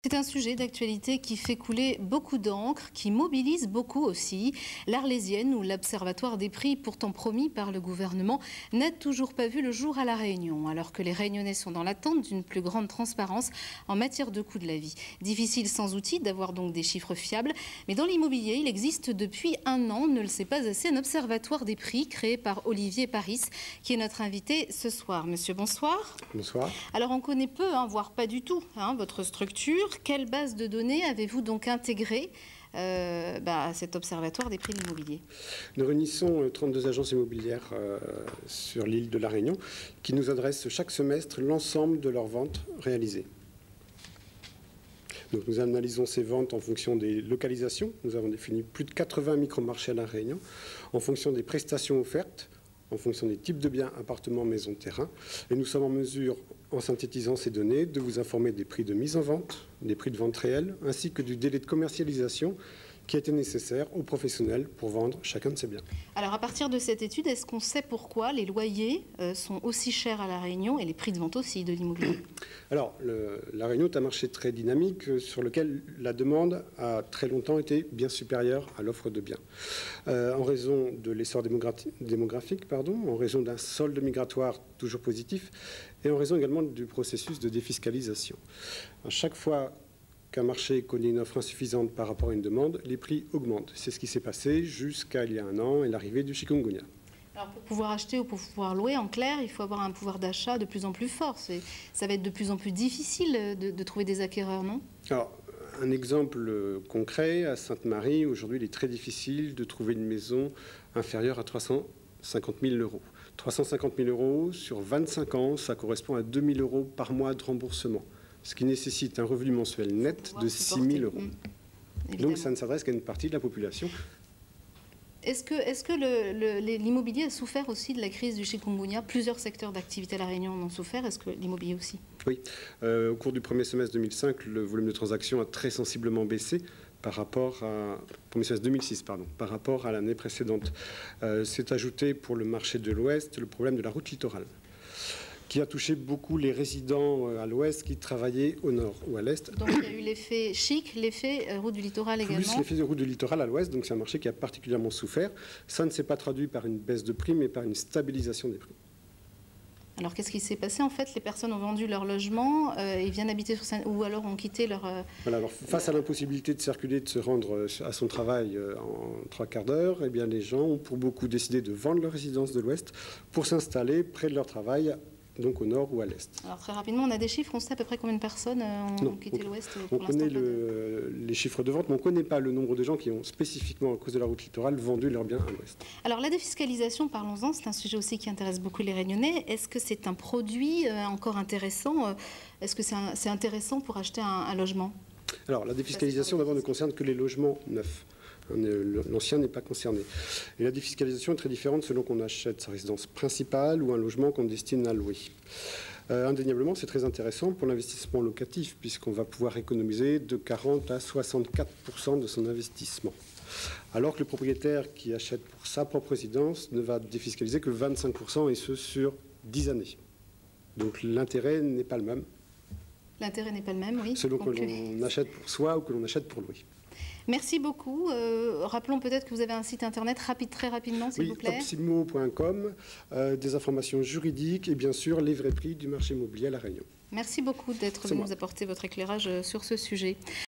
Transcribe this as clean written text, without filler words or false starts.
C'est un sujet d'actualité qui fait couler beaucoup d'encre, qui mobilise beaucoup aussi. L'Arlésienne, ou l'Observatoire des prix, pourtant promis par le gouvernement, n'a toujours pas vu le jour à La Réunion, alors que les Réunionnais sont dans l'attente d'une plus grande transparence en matière de coût de la vie. Difficile sans outils d'avoir donc des chiffres fiables, mais dans l'immobilier, il existe depuis un an, ne le sait pas assez, un Observatoire des prix créé par Olivier Paris, qui est notre invité ce soir. Monsieur, bonsoir. Bonsoir. Alors on connaît peu, voire pas du tout, votre structure. Quelle base de données avez-vous donc intégrée à cet observatoire des prix de l'immobilier? Nous réunissons 32 agences immobilières sur l'île de La Réunion qui nous adressent chaque semestre l'ensemble de leurs ventes réalisées. Donc nous analysons ces ventes en fonction des localisations. Nous avons défini plus de 80 micro-marchés à La Réunion, en fonction des prestations offertes, en fonction des types de biens, appartements, maisons, terrains. Et nous sommes en mesure, en synthétisant ces données, de vous informer des prix de mise en vente, des prix de vente réels, ainsi que du délai de commercialisation qui a été nécessaire aux professionnels pour vendre chacun de ces biens. Alors à partir de cette étude, est-ce qu'on sait pourquoi les loyers sont aussi chers à La Réunion et les prix de vente aussi de l'immobilier? Alors, La Réunion est un marché très dynamique sur lequel la demande a très longtemps été bien supérieure à l'offre de biens. En raison de l'essor démographique, en raison d'un solde migratoire toujours positif et en raison également du processus de défiscalisation. À chaque fois qu'un marché connaît une offre insuffisante par rapport à une demande, les prix augmentent. C'est ce qui s'est passé jusqu'à il y a un an et l'arrivée du chikungunya. Alors pour pouvoir acheter ou pour pouvoir louer, en clair, il faut avoir un pouvoir d'achat de plus en plus fort. Ça va être de plus en plus difficile de trouver des acquéreurs, non? Alors, un exemple concret, à Sainte-Marie, aujourd'hui, il est très difficile de trouver une maison inférieure à 350 000 euros. 350 000 euros sur 25 ans, ça correspond à 2 000 euros par mois de remboursement, ce qui nécessite un revenu mensuel net de 6 000 euros. Donc ça ne s'adresse qu'à une partie de la population. Est-ce que l'immobilier a souffert aussi de la crise du chikungunya? Plusieurs secteurs d'activité à La Réunion en ont souffert. Est-ce que l'immobilier aussi? Oui. Au cours du premier semestre 2005, le volume de transactions a très sensiblement baissé par rapport à premier semestre 2006, par rapport à l'année précédente. C'est ajouté pour le marché de l'Ouest le problème de la route littorale, qui a touché beaucoup les résidents à l'ouest qui travaillaient au nord ou à l'est. Donc il y a eu l'effet chic, l'effet route du littoral également. Plus l'effet de route du littoral à l'ouest, donc c'est un marché qui a particulièrement souffert. Ça ne s'est pas traduit par une baisse de prix, mais par une stabilisation des prix. Alors qu'est-ce qui s'est passé? En fait, les personnes ont vendu leur logement et viennent habiter sur Saint... ou alors ont quitté leur... Voilà, alors face à l'impossibilité de circuler, de se rendre à son travail en 3 quarts d'heure, eh bien les gens ont pour beaucoup décidé de vendre leur résidence de l'ouest pour s'installer près de leur travail, donc au nord ou à l'est. Alors très rapidement, on a des chiffres, on sait à peu près combien de personnes ont quitté l'Ouest? On connaît les chiffres de vente, mais on ne connaît pas le nombre de gens qui ont spécifiquement, à cause de la route littorale, vendu leurs biens à l'Ouest. Alors la défiscalisation, parlons-en, c'est un sujet aussi qui intéresse beaucoup les Réunionnais. Est-ce que c'est un produit encore intéressant? Est-ce que c'est intéressant pour acheter un logement? Alors la défiscalisation d'abord ne concerne que les logements neufs. L'ancien n'est pas concerné. Et la défiscalisation est très différente selon qu'on achète sa résidence principale ou un logement qu'on destine à louer. Indéniablement, c'est très intéressant pour l'investissement locatif, puisqu'on va pouvoir économiser de 40 à 64% de son investissement. Alors que le propriétaire qui achète pour sa propre résidence ne va défiscaliser que 25%, et ce sur 10 années. Donc l'intérêt n'est pas le même. L'intérêt n'est pas le même, oui. Selon que l'on achète pour soi ou que l'on achète pour louer. Merci beaucoup. Rappelons peut-être que vous avez un site internet très rapidement, s'il vous plaît. Opsimo.com, des informations juridiques et bien sûr les vrais prix du marché immobilier à La Réunion. Merci beaucoup d'être venu nous apporter votre éclairage sur ce sujet.